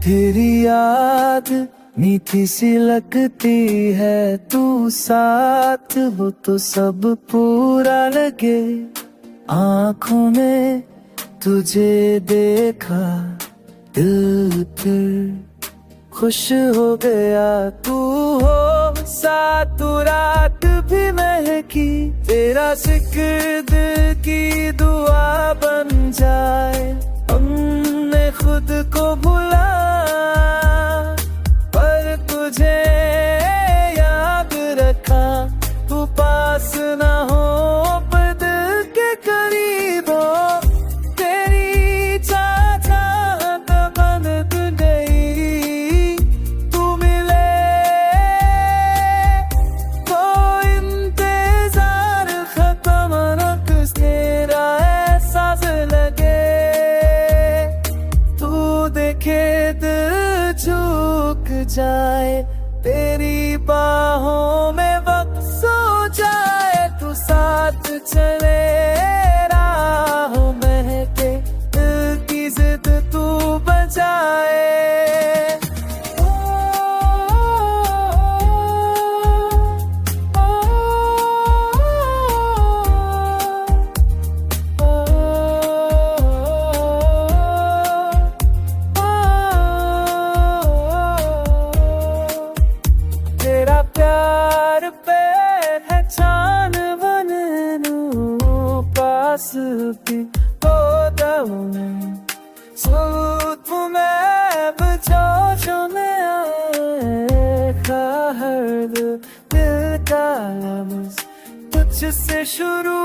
तेरी याद मीठी सी लगती है, तू साथ हो तो सब पूरा लगे। आँखों में तुझे देखा, दिल फिर खुश हो गया। तू हो साथ तो रात भी महकी, तेरा जिक्र दिल की दुआ बन जाए। हमने खुद को भुला, पर तुझे याद रखा। तू पास ना हो पर दिल के करीब हो, तेरी चाहत बन गई। तू मिले तो इंतजार खत्म न, कुछ तेरा एहसास लगे। तू देखे दिल झुक जाए, तेरी बाहों में वक्त सो जाए। तू साथ चले राहों महके, दिल की जिद तू बजाए। तेरा प्यार पे है चान बनू, पास भी हो जाऊं। सुध में बजो में आए, हर दिल का लफ्ज़ तुझसे शुरू